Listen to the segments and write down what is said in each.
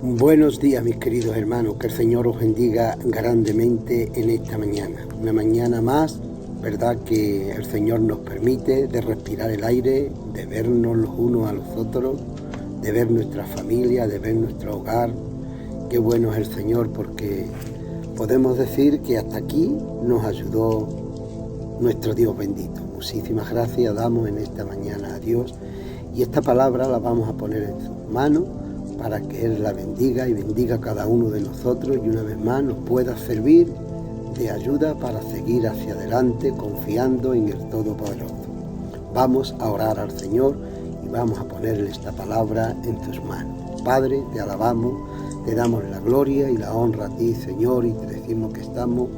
Buenos días, mis queridos hermanos, que el Señor os bendiga grandemente en esta mañana. Una mañana más, ¿verdad?, que el Señor nos permite de respirar el aire, de vernos los unos a los otros, de ver nuestra familia, de ver nuestro hogar. Qué bueno es el Señor, porque podemos decir que hasta aquí nos ayudó nuestro Dios bendito. Muchísimas gracias damos en esta mañana a Dios, y esta palabra la vamos a poner en sus manos para que Él la bendiga y bendiga a cada uno de nosotros, y una vez más nos pueda servir de ayuda para seguir hacia adelante confiando en el Todopoderoso. Vamos a orar al Señor y vamos a ponerle esta palabra en tus manos. Padre, te alabamos, te damos la gloria y la honra a ti, Señor, y te decimos que estamos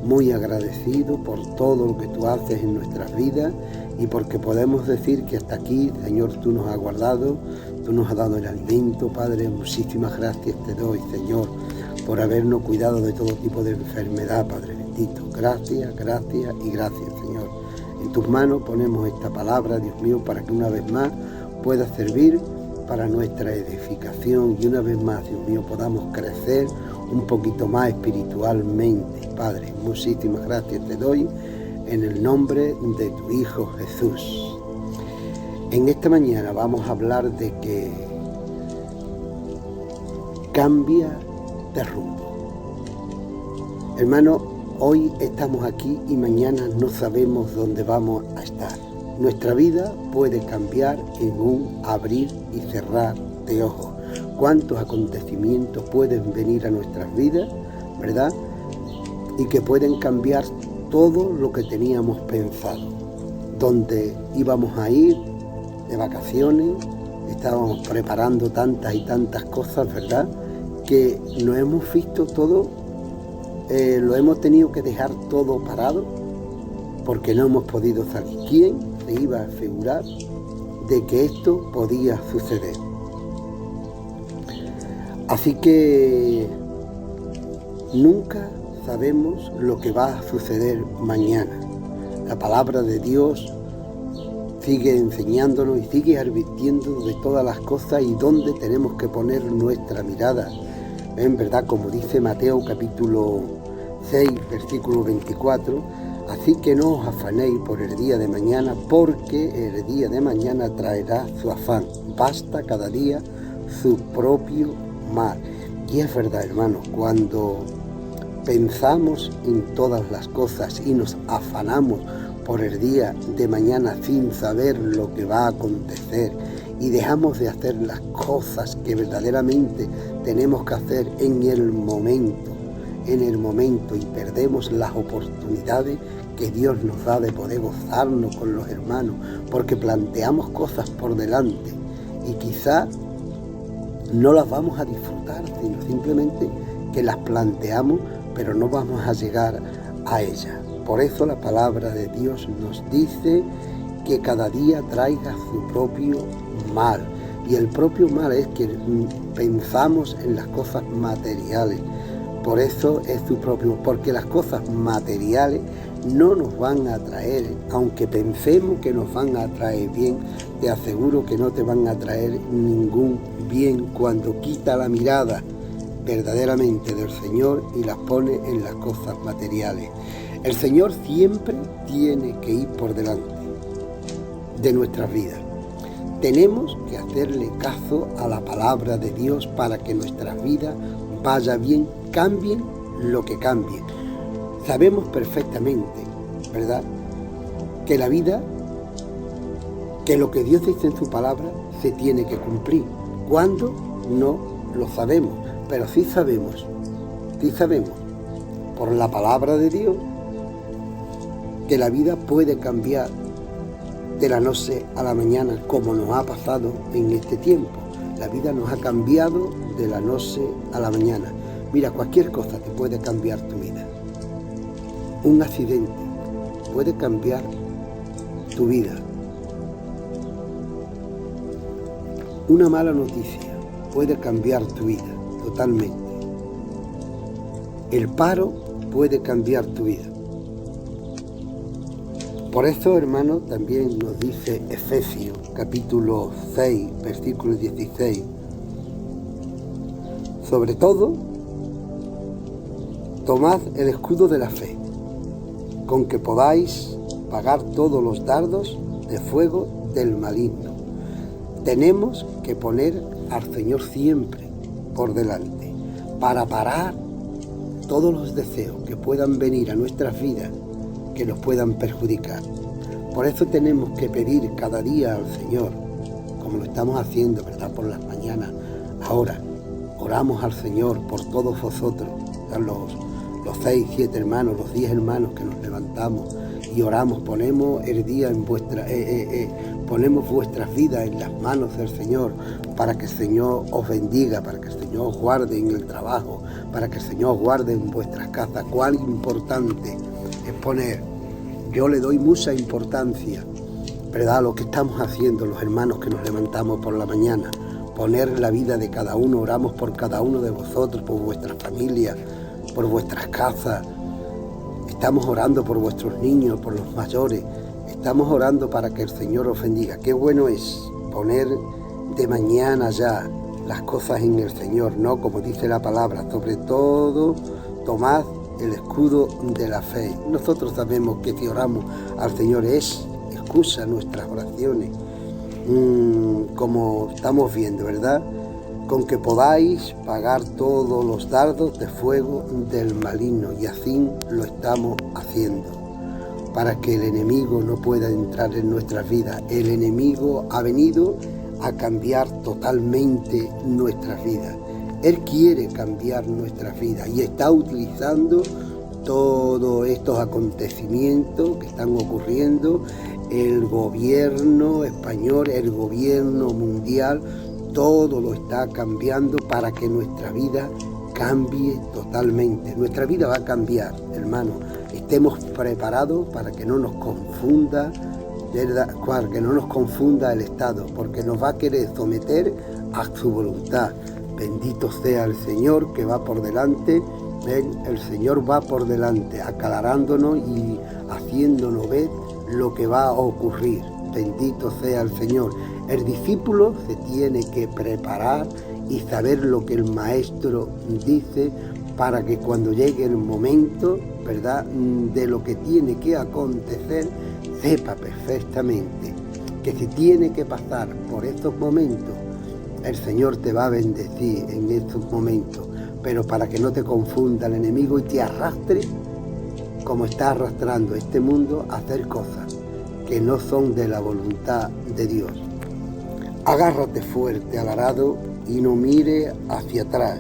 muy agradecidos por todo lo que tú haces en nuestras vidas, y porque podemos decir que hasta aquí, Señor, tú nos has guardado, tú nos has dado el alimento. Padre, muchísimas gracias te doy, Señor, por habernos cuidado de todo tipo de enfermedad, Padre bendito. Gracias, gracias y gracias, Señor. En tus manos ponemos esta palabra, Dios mío, para que una vez más pueda servir para nuestra edificación, y una vez más, Dios mío, podamos crecer un poquito más espiritualmente. Padre, muchísimas gracias te doy en el nombre de tu Hijo Jesús. En esta mañana vamos a hablar de que cambia de rumbo. Hermano, hoy estamos aquí y mañana no sabemos dónde vamos a estar. Nuestra vida puede cambiar en un abrir y cerrar de ojos. ¿Cuántos acontecimientos pueden venir a nuestras vidas, verdad? Y que pueden cambiar todo lo que teníamos pensado. Donde íbamos a ir de vacaciones, estábamos preparando tantas y tantas cosas, ¿verdad?, que no hemos visto todo, lo hemos tenido que dejar todo parado porque no hemos podido salir. ¿Quién se iba a asegurar de que esto podía suceder? Así que nunca sabemos lo que va a suceder mañana. La palabra de Dios sigue enseñándonos y sigue advirtiendo de todas las cosas y dónde tenemos que poner nuestra mirada. En verdad, como dice Mateo capítulo 6, versículo 24, así que no os afanéis por el día de mañana, porque el día de mañana traerá su afán. Basta cada día su propio mal. Y es verdad, hermanos, cuando pensamos en todas las cosas y nos afanamos por el día de mañana sin saber lo que va a acontecer, y dejamos de hacer las cosas que verdaderamente tenemos que hacer en el momento, y perdemos las oportunidades que Dios nos da de poder gozarnos con los hermanos, porque planteamos cosas por delante y quizá no las vamos a disfrutar, sino simplemente que las planteamos, pero no vamos a llegar a ellas. Por eso la palabra de Dios nos dice que cada día traiga su propio mal. Y el propio mal es que pensamos en las cosas materiales. Por eso es su propio, porque las cosas materiales no nos van a traer, aunque pensemos que nos van a traer bien, te aseguro que no te van a traer ningún bien cuando quita la mirada verdaderamente del Señor y las pone en las cosas materiales. El Señor siempre tiene que ir por delante de nuestras vidas. Tenemos que hacerle caso a la palabra de Dios para que nuestras vidas vaya bien, cambien lo que cambien. Sabemos perfectamente, ¿verdad?, que la vida, que lo que Dios dice en su palabra se tiene que cumplir. ¿Cuándo? No lo sabemos, pero sí sabemos por la palabra de Dios que la vida puede cambiar de la noche a la mañana, como nos ha pasado en este tiempo. La vida nos ha cambiado de la noche a la mañana. Mira, cualquier cosa te puede cambiar tu vida. Un accidente puede cambiar tu vida. Una mala noticia puede cambiar tu vida totalmente. El paro puede cambiar tu vida. Por eso, hermano, también nos dice Efesios capítulo 6, versículo 16. Sobre todo, tomad el escudo de la fe, con que podáis pagar todos los dardos de fuego del maligno. Tenemos que poner al Señor siempre por delante, para parar todos los deseos que puedan venir a nuestras vidas, que nos puedan perjudicar. Por eso tenemos que pedir cada día al Señor, como lo estamos haciendo, ¿verdad?, por las mañanas. Ahora, oramos al Señor por todos vosotros, los 6, 7 hermanos, los 10 hermanos que nos levantamos y oramos, ponemos el día en ponemos vuestras vidas en las manos del Señor, para que el Señor os bendiga, para que el Señor os guarde en el trabajo, para que el Señor os guarde en vuestras casas. Cuán importante es poner, yo le doy mucha importancia, ¿verdad?, a lo que estamos haciendo los hermanos que nos levantamos por la mañana, poner la vida de cada uno, oramos por cada uno de vosotros, por vuestras familias, por vuestras casas, estamos orando por vuestros niños, por los mayores, estamos orando para que el Señor os bendiga. Qué bueno es poner de mañana ya las cosas en el Señor, ¿no? Como dice la palabra, sobre todo tomad el escudo de la fe. Nosotros sabemos que si oramos al Señor escucha nuestras oraciones, como estamos viendo, ¿verdad? Con que podáis pagar todos los dardos de fuego del maligno, y así lo estamos haciendo, para que el enemigo no pueda entrar en nuestras vidas. El enemigo ha venido a cambiar totalmente nuestras vidas. Él quiere cambiar nuestras vidas y está utilizando todos estos acontecimientos que están ocurriendo, el gobierno español, el gobierno mundial, todo lo está cambiando para que nuestra vida cambie totalmente. Nuestra vida va a cambiar, hermano. Estemos preparados para que no nos confunda, ¿verdad?, para que no nos confunda el Estado, porque nos va a querer someter a su voluntad. Bendito sea el Señor que va por delante. El Señor va por delante, aclarándonos y haciéndonos ver lo que va a ocurrir. Bendito sea el Señor. El discípulo se tiene que preparar y saber lo que el Maestro dice, para que cuando llegue el momento, ¿verdad?, de lo que tiene que acontecer, sepa perfectamente que si tiene que pasar por estos momentos, el Señor te va a bendecir en estos momentos, pero para que no te confunda el enemigo y te arrastre, como está arrastrando este mundo, a hacer cosas que no son de la voluntad de Dios. Agárrate fuerte al arado y no mire hacia atrás.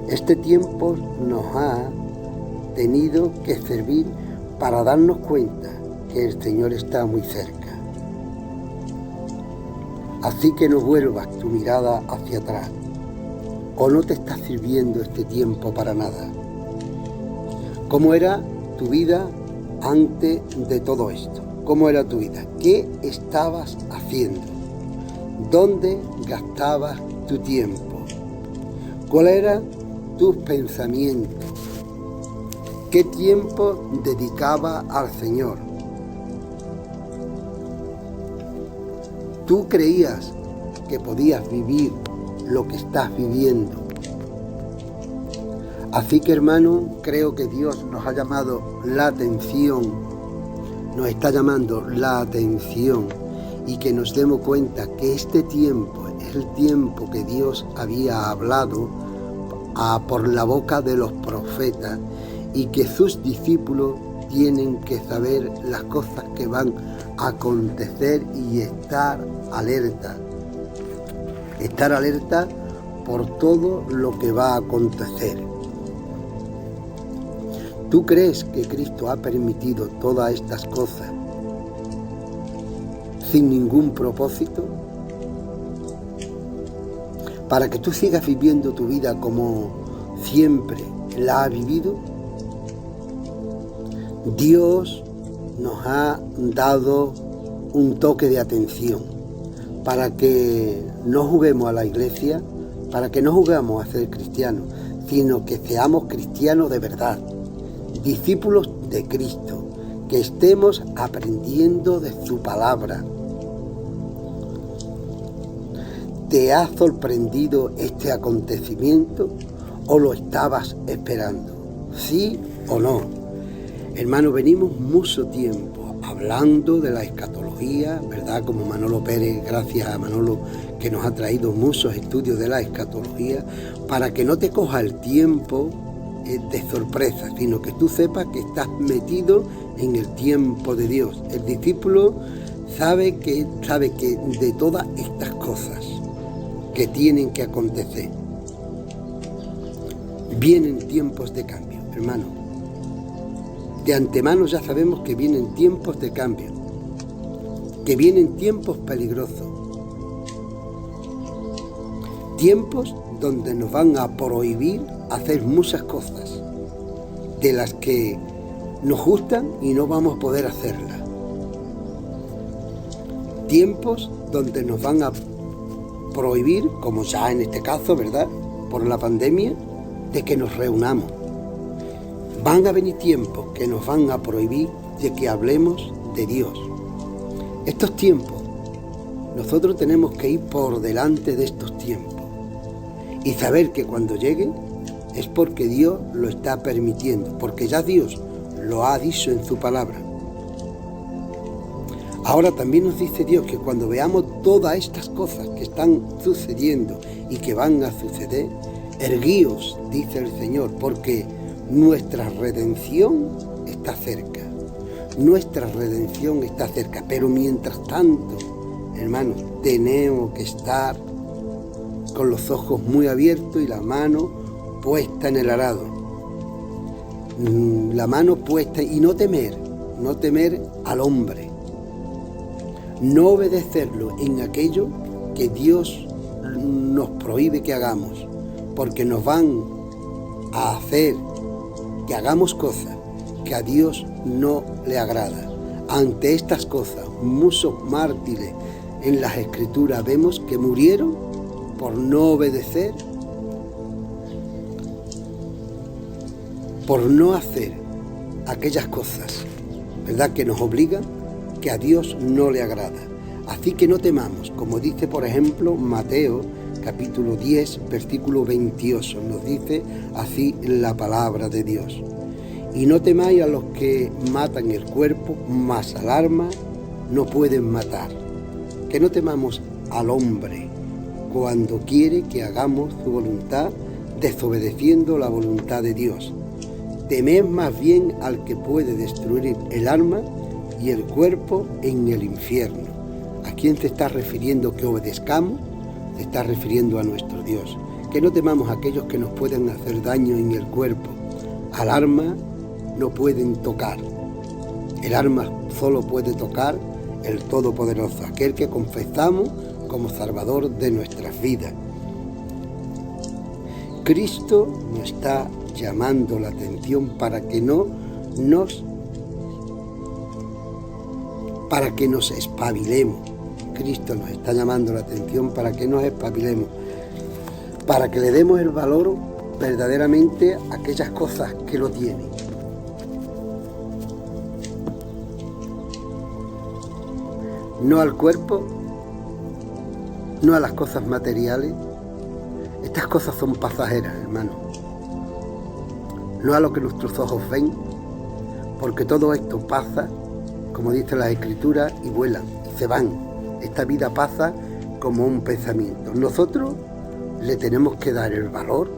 Este tiempo nos ha tenido que servir para darnos cuenta que el Señor está muy cerca. Así que no vuelvas tu mirada hacia atrás, o no te está sirviendo este tiempo para nada. ¿Cómo era tu vida antes de todo esto? ¿Cómo era tu vida? ¿Qué estabas haciendo? ¿Dónde gastabas tu tiempo? ¿Cuáles eran tus pensamientos? ¿Qué tiempo dedicabas al Señor? ¿Tú creías que podías vivir lo que estás viviendo? Así que, hermano, creo que Dios nos ha llamado la atención, nos está llamando la atención, y que nos demos cuenta que este tiempo es el tiempo que Dios había hablado por la boca de los profetas, y que sus discípulos tienen que saber las cosas que van a acontecer y estar alerta por todo lo que va a acontecer. ¿Tú crees que Cristo ha permitido todas estas cosas sin ningún propósito? ¿Para que tú sigas viviendo tu vida como siempre la has vivido? Dios nos ha dado un toque de atención para que no juguemos a la iglesia, para que no juguemos a ser cristianos, sino que seamos cristianos de verdad, discípulos de Cristo, que estemos aprendiendo de su palabra. ¿Te ha sorprendido este acontecimiento o lo estabas esperando? ¿Sí o no? Hermano, venimos mucho tiempo hablando de la escatología, ¿verdad? Como Manolo Pérez, gracias a Manolo que nos ha traído muchos estudios de la escatología, para que no te coja el tiempo de sorpresa, sino que tú sepas que estás metido en el tiempo de Dios. El discípulo sabe que de todas estas cosas que tienen que acontecer, vienen tiempos de cambio, hermano. De antemano ya sabemos que vienen tiempos de cambio, que vienen tiempos peligrosos, tiempos donde nos van a prohibir hacer muchas cosas de las que nos gustan y no vamos a poder hacerlas. Tiempos donde nos van a prohibir, como ya en este caso, ¿verdad?, por la pandemia, de que nos reunamos. Van a venir tiempos que nos van a prohibir de que hablemos de Dios. Estos tiempos, nosotros tenemos que ir por delante de estos tiempos y saber que cuando lleguen es porque Dios lo está permitiendo, porque ya Dios lo ha dicho en su palabra. Ahora también nos dice Dios que cuando veamos todas estas cosas que están sucediendo y que van a suceder, erguíos, dice el Señor, porque nuestra redención está cerca. Nuestra redención está cerca, pero mientras tanto, hermanos, tenemos que estar con los ojos muy abiertos y la mano puesta en el arado. La mano puesta y no temer al hombre. No obedecerlo en aquello que Dios nos prohíbe que hagamos, porque nos van a hacer que hagamos cosas que a Dios no le agrada. Ante estas cosas, muchos mártires en las Escrituras vemos que murieron por no obedecer, por no hacer aquellas cosas, ¿verdad?, que nos obligan, que a Dios no le agrada. Así que no temamos, como dice por ejemplo Mateo capítulo 10 versículo 28, nos dice así la palabra de Dios. Y no temáis a los que matan el cuerpo, mas al alma no pueden matar. Que no temamos al hombre cuando quiere que hagamos su voluntad, desobedeciendo la voluntad de Dios. Temed más bien al que puede destruir el alma y el cuerpo en el infierno. ¿A quién se está refiriendo que obedezcamos? Se está refiriendo a nuestro Dios. Que no temamos a aquellos que nos pueden hacer daño en el cuerpo. Al alma no pueden tocar. El alma solo puede tocar el Todopoderoso, aquel que confesamos como Salvador de nuestras vidas. Cristo nos está llamando la atención para que nos espabilemos. Cristo nos está llamando la atención para que nos espabilemos, para que le demos el valor verdaderamente a aquellas cosas que lo tienen. No al cuerpo, no a las cosas materiales. Estas cosas son pasajeras, hermano. No a lo que nuestros ojos ven, porque todo esto pasa, como dice la Escritura, y vuelan, y se van. Esta vida pasa como un pensamiento. Nosotros le tenemos que dar el valor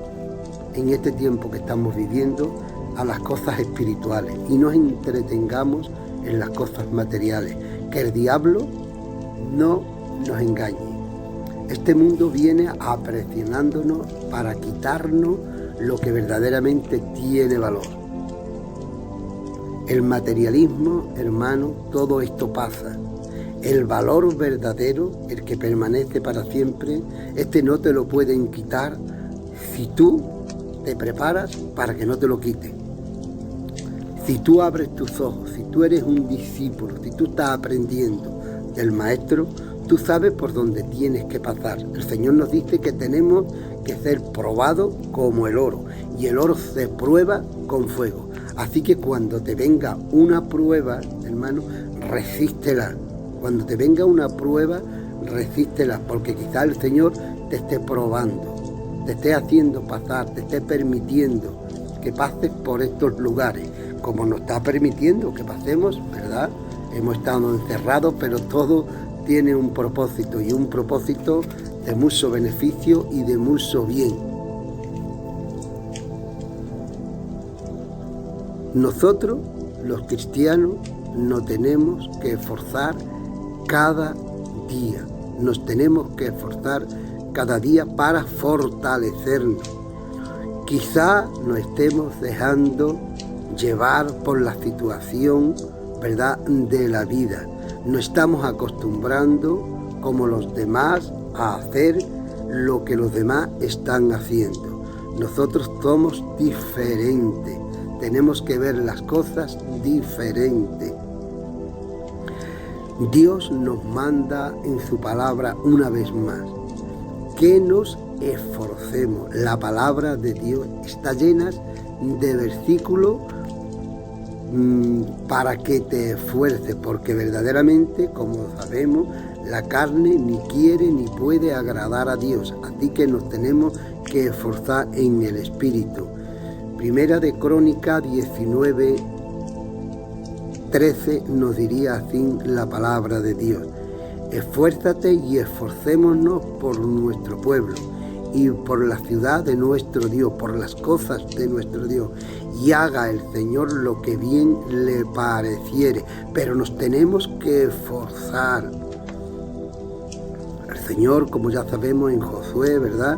en este tiempo que estamos viviendo a las cosas espirituales y nos entretengamos en las cosas materiales. Que el diablo no nos engañe. Este mundo viene apresionándonos para quitarnos lo que verdaderamente tiene valor. El materialismo, hermano, todo esto pasa. El valor verdadero, el que permanece para siempre, este no te lo pueden quitar si tú te preparas para que no te lo quiten. Si tú abres tus ojos, si tú eres un discípulo, si tú estás aprendiendo del Maestro, tú sabes por dónde tienes que pasar. El Señor nos dice que tenemos que ser probados como el oro, y el oro se prueba con fuego. Así que cuando te venga una prueba, hermano, resístela. Cuando te venga una prueba, resístelas, porque quizá el Señor te esté probando, te esté haciendo pasar, te esté permitiendo que pases por estos lugares, como nos está permitiendo que pasemos, ¿verdad? Hemos estado encerrados, pero todo tiene un propósito, y un propósito de mucho beneficio y de mucho bien. Nosotros, los cristianos, nos tenemos que esforzar cada día. Nos tenemos que esforzar cada día para fortalecernos. Quizá nos estemos dejando llevar por la situación, ¿verdad?, de la vida. Nos estamos acostumbrando, como los demás, a hacer lo que los demás están haciendo. Nosotros somos diferentes. Tenemos que ver las cosas diferentes. Dios nos manda en su palabra una vez más que nos esforcemos. La palabra de Dios está llena de versículos para que te esfuerces, porque verdaderamente, como sabemos, la carne ni quiere ni puede agradar a Dios, así que nos tenemos que esforzar en el Espíritu. Primera de Crónicas 19:13 nos diría así la palabra de Dios: esfuérzate y esforcémonos por nuestro pueblo y por la ciudad de nuestro Dios, por las cosas de nuestro Dios, y haga el Señor lo que bien le pareciere. Pero nos tenemos que esforzar. El Señor, como ya sabemos en Josué, ¿verdad?,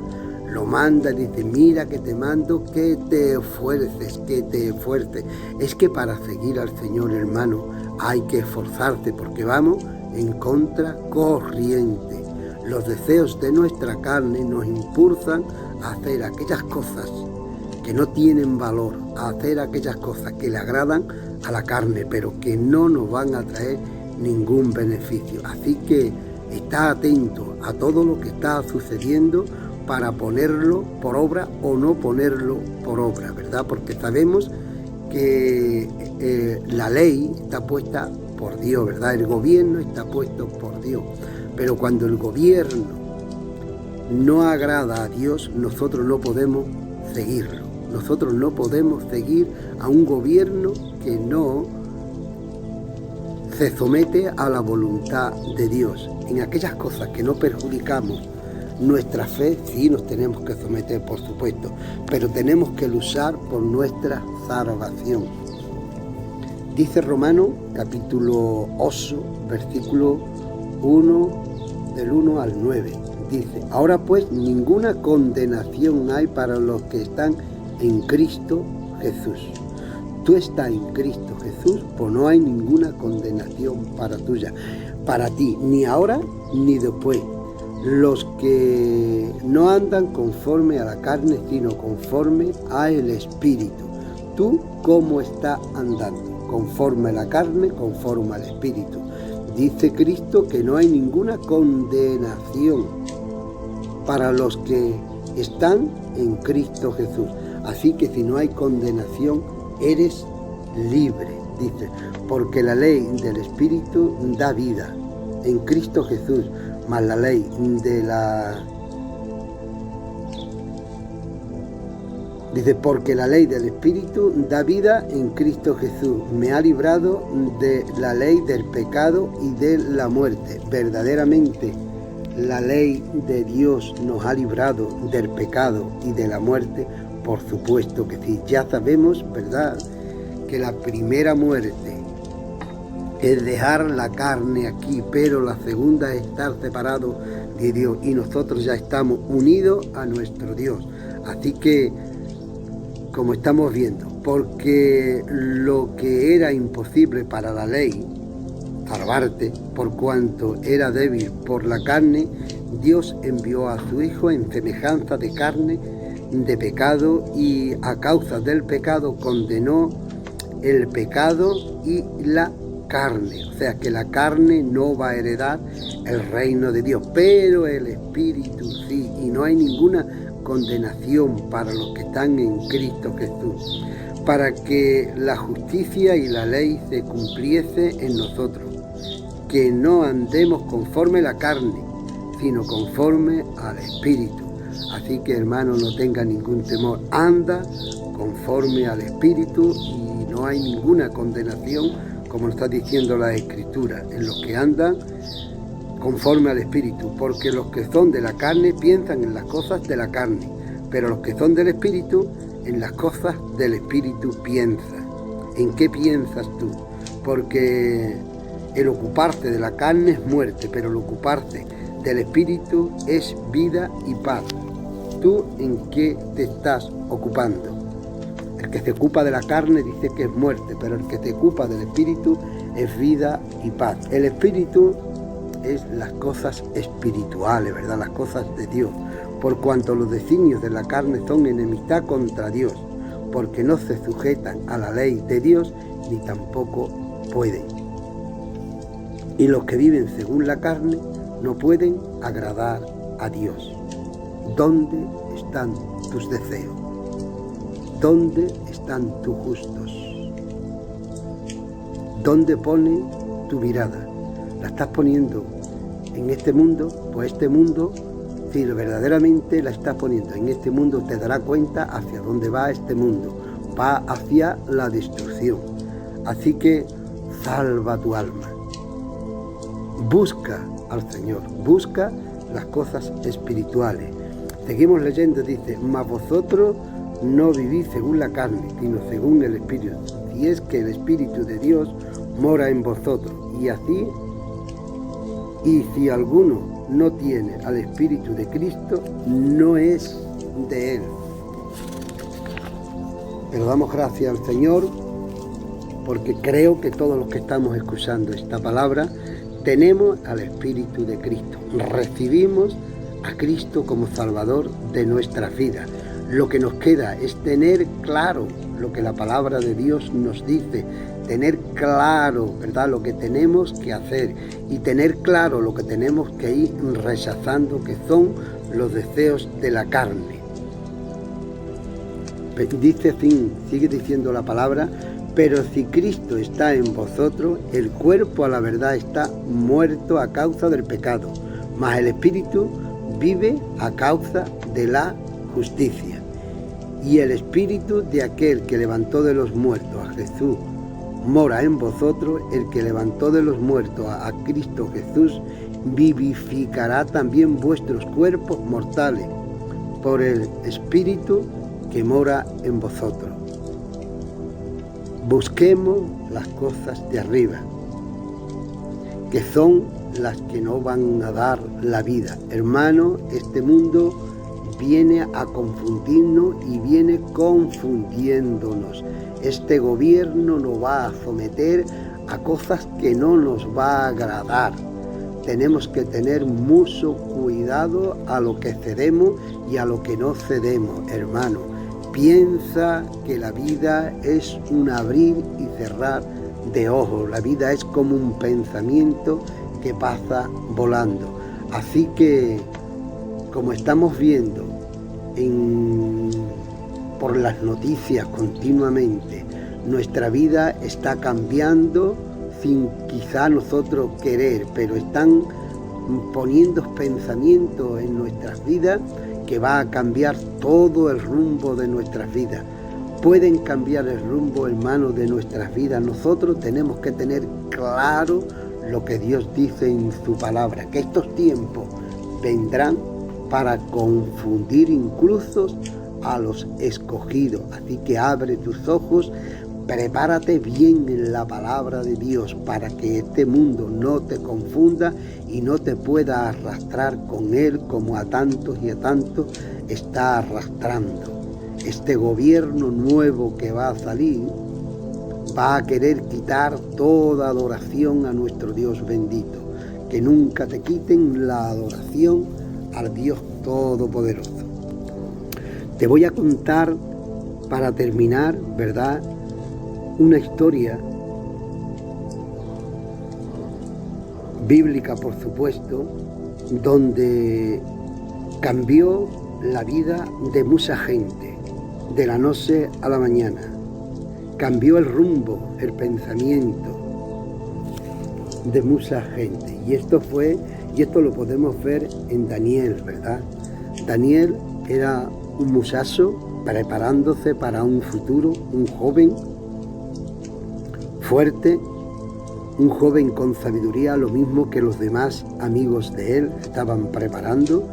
lo manda y dice: mira que te mando que te esfuerces, que te esfuerces. Es que para seguir al Señor, hermano, hay que esforzarse, porque vamos en contracorriente. Los deseos de nuestra carne nos impulsan a hacer aquellas cosas que no tienen valor, a hacer aquellas cosas que le agradan a la carne, pero que no nos van a traer ningún beneficio. Así que está atento a todo lo que está sucediendo para ponerlo por obra o no ponerlo por obra, ¿verdad? Porque sabemos que la ley está puesta por Dios, ¿verdad? El gobierno está puesto por Dios. Pero cuando el gobierno no agrada a Dios, nosotros no podemos seguirlo. Nosotros no podemos seguir a un gobierno que no se somete a la voluntad de Dios. En aquellas cosas que no perjudicamos nuestra fe, sí nos tenemos que someter, por supuesto, pero tenemos que luchar por nuestra salvación. Dice Romanos, capítulo 8, versículo 1, del 1 al 9. Dice: ahora pues ninguna condenación hay para los que están en Cristo Jesús. Tú estás en Cristo Jesús, pues no hay ninguna condenación para ti, ni ahora ni después. Los que no andan conforme a la carne, sino conforme al Espíritu. ¿Tú cómo estás andando? Conforme a la carne, conforme al Espíritu. Dice Cristo que no hay ninguna condenación para los que están en Cristo Jesús. Así que si no hay condenación, eres libre, dice, porque la ley del Espíritu da vida en Cristo Jesús, mas la ley porque la ley del Espíritu da vida en Cristo Jesús. Me ha librado de la ley del pecado y de la muerte. Verdaderamente, la ley de Dios nos ha librado del pecado y de la muerte. Por supuesto que sí. Ya sabemos, ¿verdad?, que la primera muerte es dejar la carne aquí, pero la segunda es estar separados de Dios, y nosotros ya estamos unidos a nuestro Dios. Así que, como estamos viendo, porque lo que era imposible para la ley, salvarte, por cuanto era débil por la carne, Dios envió a su Hijo en semejanza de carne, de pecado, y a causa del pecado condenó el pecado y la carne. O sea que la carne no va a heredar el reino de Dios, pero el Espíritu sí, y no hay ninguna condenación para los que están en Cristo Jesús, para que la justicia y la ley se cumpliese en nosotros, que no andemos conforme a la carne, sino conforme al Espíritu. Así que, hermano, no tenga ningún temor, anda conforme al Espíritu y no hay ninguna condenación, como nos está diciendo la Escritura, en los que andan conforme al Espíritu, porque los que son de la carne piensan en las cosas de la carne, pero los que son del Espíritu, en las cosas del Espíritu piensan. ¿En qué piensas tú? Porque el ocuparte de la carne es muerte, pero el ocuparte del Espíritu es vida y paz. ¿Tú en qué te estás ocupando? El que se ocupa de la carne dice que es muerte, pero el que se ocupa del Espíritu es vida y paz. El Espíritu es las cosas espirituales, ¿verdad? Las cosas de Dios. Por cuanto los designios de la carne son enemistad contra Dios, porque no se sujetan a la ley de Dios, ni tampoco pueden. Y los que viven según la carne no pueden agradar a Dios. ¿Dónde están tus deseos? ¿Dónde están tus gustos? ¿Dónde pone tu mirada? ¿La estás poniendo en este mundo? Pues este mundo, si verdaderamente la estás poniendo en este mundo, te dará cuenta hacia dónde va este mundo. Va hacia la destrucción. Así que salva tu alma. Busca al Señor, busca las cosas espirituales. Seguimos leyendo, dice, mas vosotros no vivís según la carne, sino según el Espíritu. Si es que el Espíritu de Dios mora en vosotros. Y si alguno no tiene al Espíritu de Cristo, no es de Él. Pero damos gracias al Señor, porque creo que todos los que estamos escuchando esta palabra, tenemos al Espíritu de Cristo. Recibimos a Cristo como Salvador de nuestras vidas. Lo que nos queda es tener claro lo que la palabra de Dios nos dice, tener claro, ¿verdad?, lo que tenemos que hacer y tener claro lo que tenemos que ir rechazando, que son los deseos de la carne. Dice así, sigue diciendo la palabra, pero si Cristo está en vosotros, el cuerpo a la verdad está muerto a causa del pecado, mas el Espíritu vive a causa de la justicia. Y el Espíritu de aquel que levantó de los muertos a Jesús mora en vosotros. El que levantó de los muertos a Cristo Jesús vivificará también vuestros cuerpos mortales por el Espíritu que mora en vosotros. Busquemos las cosas de arriba, que son las que no van a dar la vida. Hermano, este mundo viene a confundirnos y viene confundiéndonos. Este gobierno nos va a someter a cosas que no nos va a agradar. Tenemos que tener mucho cuidado a lo que cedemos y a lo que no cedemos, hermano. Piensa que la vida es un abrir y cerrar de ojos. La vida es como un pensamiento que pasa volando. Así que, como estamos viendo por las noticias continuamente, nuestra vida está cambiando sin quizá nosotros querer, pero están poniendo pensamientos en nuestras vidas que va a cambiar todo el rumbo de nuestras vidas. Pueden cambiar el rumbo, hermano, de nuestras vidas. Nosotros tenemos que tener claro lo que Dios dice en su palabra, que estos tiempos vendrán para confundir incluso a los escogidos. Así que abre tus ojos, prepárate bien en la palabra de Dios para que este mundo no te confunda y no te pueda arrastrar con él como a tantos y a tantos está arrastrando. Este gobierno nuevo que va a salir va a querer quitar toda adoración a nuestro Dios bendito. Que nunca te quiten la adoración al Dios Todopoderoso. Te voy a contar, para terminar, ¿verdad?, una historia bíblica, por supuesto, donde cambió la vida de mucha gente, de la noche a la mañana. Cambió el rumbo, el pensamiento de mucha gente. Y esto fue Y esto lo podemos ver en Daniel, ¿verdad? Daniel era un muchacho preparándose para un futuro, un joven fuerte, un joven con sabiduría, lo mismo que los demás amigos de él estaban preparando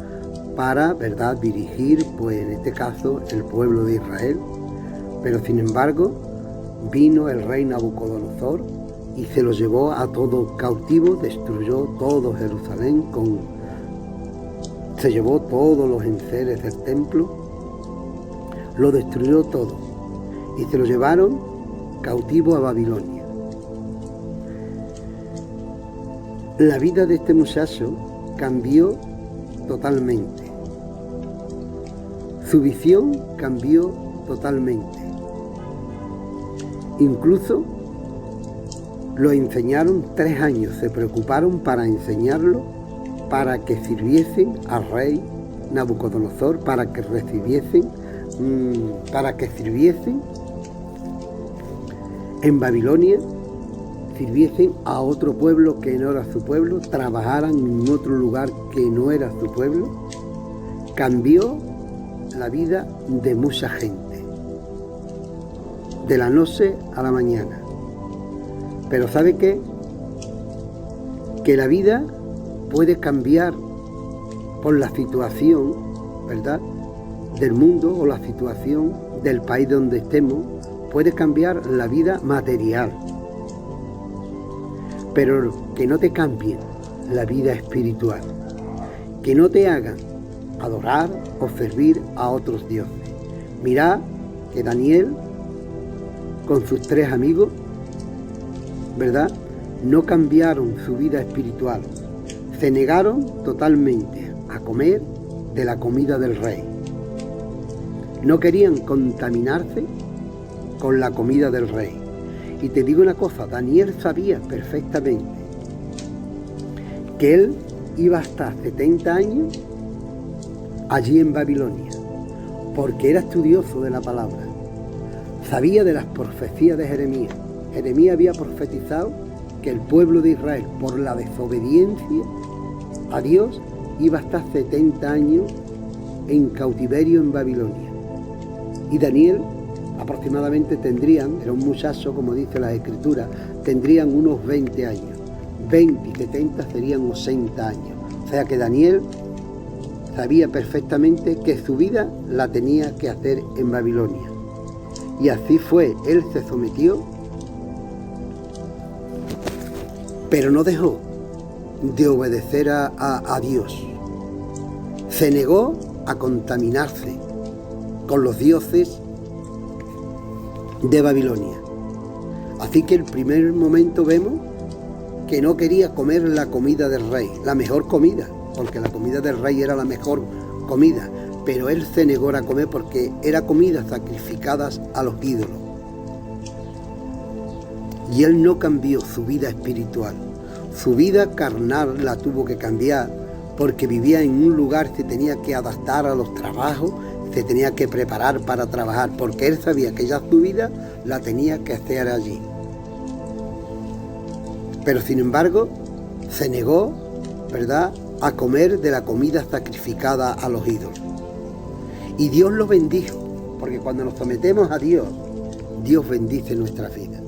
para, ¿verdad?, dirigir, pues en este caso, el pueblo de Israel. Pero sin embargo, vino el rey Nabucodonosor y se los llevó a todos cautivos, destruyó todo Jerusalén, se llevó todos los enseres del templo, lo destruyó todo y se lo llevaron cautivo a Babilonia. La vida de este muchacho cambió totalmente. Su visión cambió totalmente. Incluso lo enseñaron 3 años, se preocuparon para enseñarlo, para que sirviesen al rey Nabucodonosor, para que sirviesen en Babilonia, sirviesen a otro pueblo que no era su pueblo, trabajaran en otro lugar que no era su pueblo. Cambió la vida de mucha gente, de la noche a la mañana. Pero ¿sabe qué? Que la vida puede cambiar por la situación, ¿verdad?, del mundo o la situación del país donde estemos. Puede cambiar la vida material, pero que no te cambien la vida espiritual, que no te hagan adorar o servir a otros dioses. Mirad que Daniel, con sus 3 amigos, ¿verdad?, no cambiaron su vida espiritual, se negaron totalmente a comer de la comida del rey. No querían contaminarse con la comida del rey. Y te digo una cosa, Daniel sabía perfectamente que él iba a estar 70 años allí en Babilonia, porque era estudioso de la palabra, sabía de las profecías de Jeremías. Jeremías había profetizado que el pueblo de Israel, por la desobediencia a Dios, iba a estar 70 años en cautiverio en Babilonia. Y Daniel aproximadamente era un muchacho, como dice la Escritura, tendrían unos 20 años. 20 y 70 serían 80 años. O sea que Daniel sabía perfectamente que su vida la tenía que hacer en Babilonia. Y así fue, él se sometió, pero no dejó de obedecer a Dios. Se negó a contaminarse con los dioses de Babilonia. Así que el primer momento vemos que no quería comer la comida del rey, la mejor comida, porque la comida del rey era la mejor comida, pero él se negó a comer porque era comida sacrificadas a los ídolos. Y él no cambió su vida espiritual. Su vida carnal la tuvo que cambiar porque vivía en un lugar, se tenía que adaptar a los trabajos, se tenía que preparar para trabajar, porque él sabía que ya su vida la tenía que hacer allí. Pero sin embargo, se negó, ¿verdad?, a comer de la comida sacrificada a los ídolos. Y Dios lo bendijo, porque cuando nos sometemos a Dios, Dios bendice nuestra vida.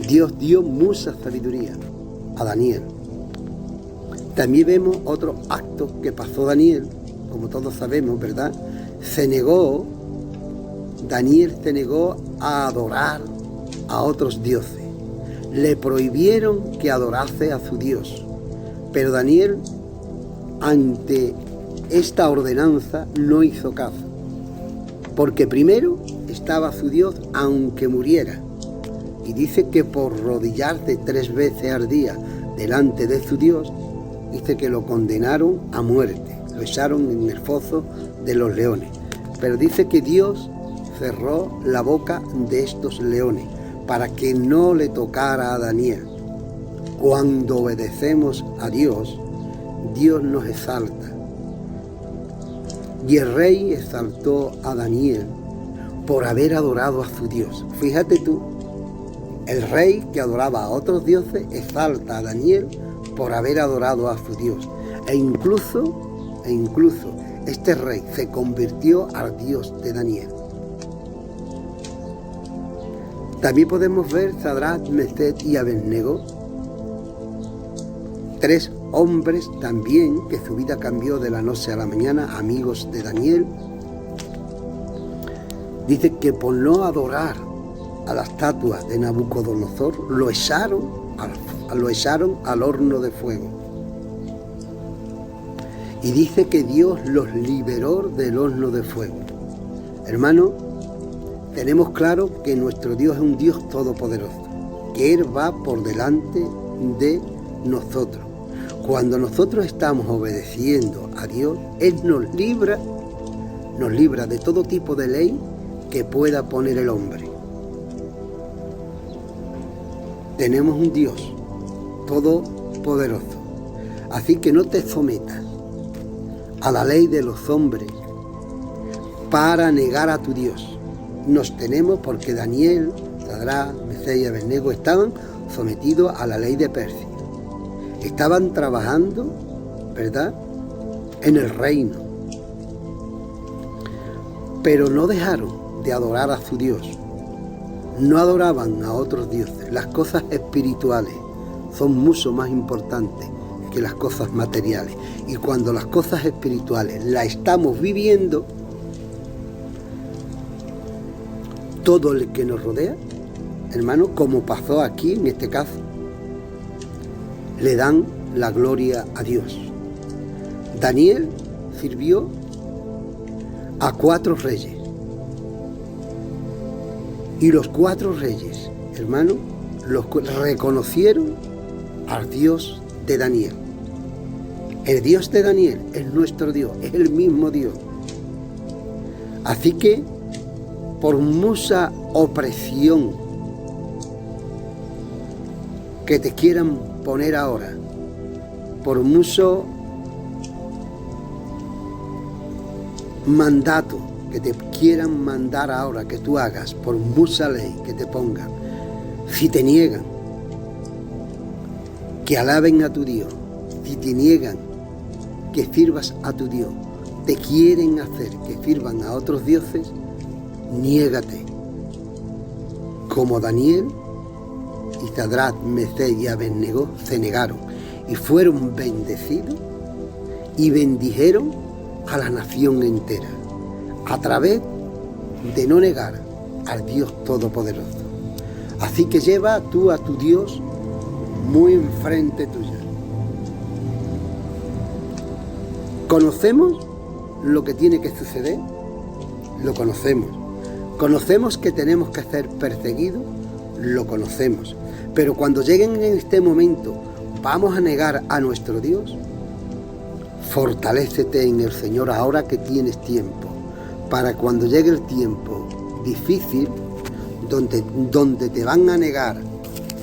Dios dio mucha sabiduría a Daniel. También vemos otro acto que pasó Daniel, como todos sabemos, ¿verdad? Daniel se negó a adorar a otros dioses. Le prohibieron que adorase a su Dios. Pero Daniel, ante esta ordenanza, no hizo caso. Porque primero estaba su Dios aunque muriera. Y dice que por rodillarse 3 veces al día delante de su Dios, dice que lo condenaron a muerte. Lo echaron en el foso de los leones. Pero dice que Dios cerró la boca de estos leones para que no le tocara a Daniel. Cuando obedecemos a Dios, Dios nos exalta. Y el rey exaltó a Daniel por haber adorado a su Dios. Fíjate tú, el rey que adoraba a otros dioses exalta a Daniel por haber adorado a su Dios. E incluso este rey se convirtió al Dios de Daniel. También podemos ver Sadrach, Mesech y Abednego, 3 hombres también que su vida cambió de la noche a la mañana, amigos de Daniel. Dice que por no adorar a la estatua de Nabucodonosor, lo echaron al horno de fuego. Y dice que Dios los liberó del horno de fuego. Hermano, tenemos claro que nuestro Dios es un Dios todopoderoso, que Él va por delante de nosotros. Cuando nosotros estamos obedeciendo a Dios, Él nos libra de todo tipo de ley que pueda poner el hombre. Tenemos un Dios todopoderoso, así que no te sometas a la ley de los hombres para negar a tu Dios. Nos tenemos porque Daniel, Sadrach, Mesech y Abednego estaban sometidos a la ley de Persia. Estaban trabajando, ¿verdad?, en el reino. Pero no dejaron de adorar a su Dios. No adoraban a otros dioses. Las cosas espirituales son mucho más importantes que las cosas materiales. Y cuando las cosas espirituales las estamos viviendo, todo el que nos rodea, hermano, como pasó aquí en este caso, le dan la gloria a Dios. Daniel sirvió a 4 reyes. Y los 4 reyes, hermano, los reconocieron al Dios de Daniel. El Dios de Daniel es nuestro Dios, es el mismo Dios. Así que, por mucha opresión que te quieran poner ahora, por mucho mandato que te quieran mandar ahora que tú hagas, por mucha ley que te pongan, si te niegan que alaben a tu Dios, si te niegan que sirvas a tu Dios, te quieren hacer que sirvan a otros dioses, niégate. Como Daniel y Sadrach, Mesech y Abednego se negaron y fueron bendecidos y bendijeron a la nación entera a través de no negar al Dios Todopoderoso. Así que lleva tú a tu Dios muy enfrente tuya. ¿Conocemos lo que tiene que suceder? Lo conocemos. ¿Conocemos que tenemos que ser perseguidos? Lo conocemos. Pero cuando lleguen en este momento, ¿vamos a negar a nuestro Dios? Fortalécete en el Señor ahora que tienes tiempo, para cuando llegue el tiempo difícil, donde te van a negar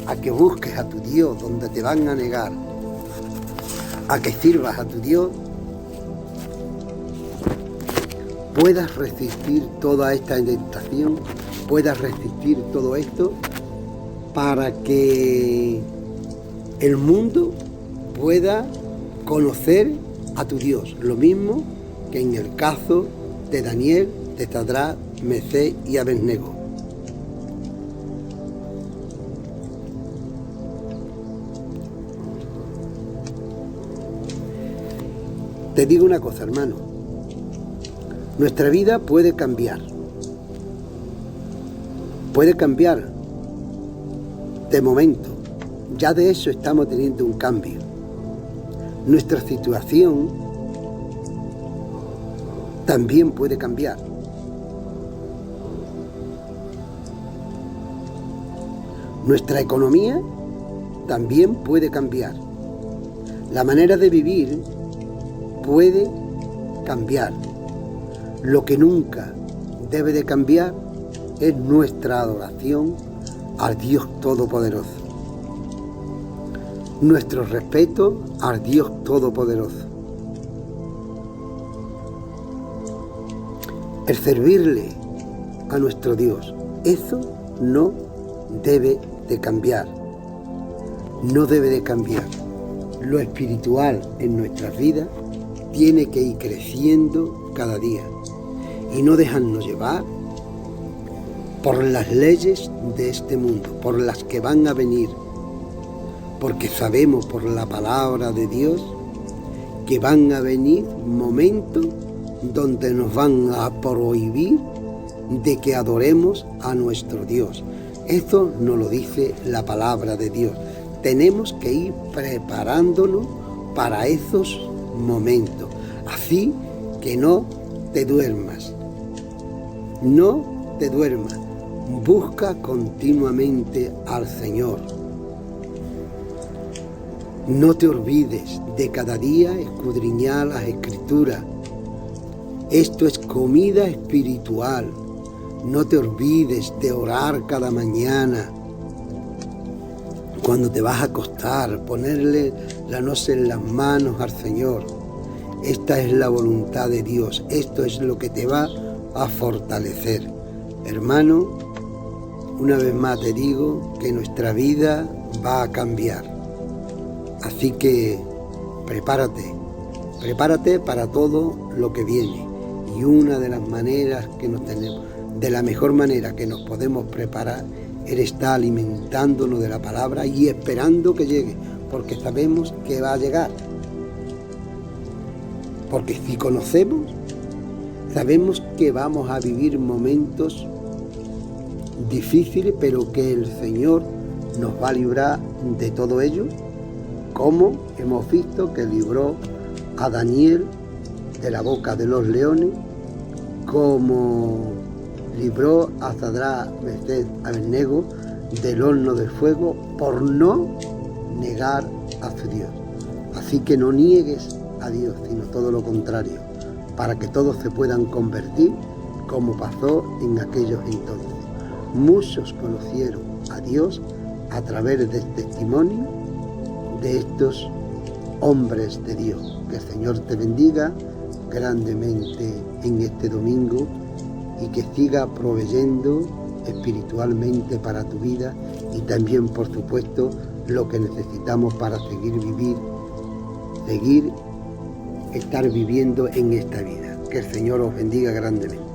a que busques a tu Dios, donde te van a negar a que sirvas a tu Dios, puedas resistir toda esta tentación, puedas resistir todo esto, para que el mundo pueda conocer a tu Dios, lo mismo que en el caso de Daniel, de Sadrach, Mesech y Abednego. Te digo una cosa, hermano, nuestra vida puede cambiar de momento. Ya de eso estamos teniendo un cambio. Nuestra situación también puede cambiar. Nuestra economía también puede cambiar. La manera de vivir puede cambiar. Lo que nunca debe de cambiar es nuestra adoración al Dios Todopoderoso. Nuestro respeto al Dios Todopoderoso. El servirle a nuestro Dios, eso no debe de cambiar. No debe de cambiar. lo espiritual en nuestras vidas tiene que ir creciendo cada día y no dejarnos llevar por las leyes de este mundo, por las que van a venir, porque sabemos por la palabra de Dios que van a venir momentos donde nos van a prohibir de que adoremos a nuestro Dios. Esto nos lo dice la palabra de Dios. Tenemos que ir preparándonos para esos momentos. Así que no te duermas. No te duermas. Busca continuamente al Señor. No te olvides de cada día escudriñar las Escrituras. Esto es comida espiritual. No te olvides de orar cada mañana. Cuando te vas a acostar, ponerle la noche en las manos al Señor. Esta es la voluntad de Dios. Esto es lo que te va a fortalecer. Hermano, una vez más te digo que nuestra vida va a cambiar. Así que prepárate para todo lo que viene. Y una de las maneras que nos tenemos, de la mejor manera que nos podemos preparar, es estar alimentándonos de la palabra y esperando que llegue, porque sabemos que va a llegar. Porque si conocemos, sabemos que vamos a vivir momentos difíciles, pero que el Señor nos va a librar de todo ello, como hemos visto que libró a Daniel de la boca de los leones, como libró a Sadrach, Mesach, Abednego del horno del fuego por no negar a su Dios. Así que no niegues a Dios, sino todo lo contrario, para que todos se puedan convertir como pasó en aquellos entonces. Muchos conocieron a Dios a través del testimonio de estos hombres de Dios. Que el Señor te bendiga grandemente en este domingo y que siga proveyendo espiritualmente para tu vida y también, por supuesto, lo que necesitamos para estar viviendo en esta vida. Que el Señor os bendiga grandemente.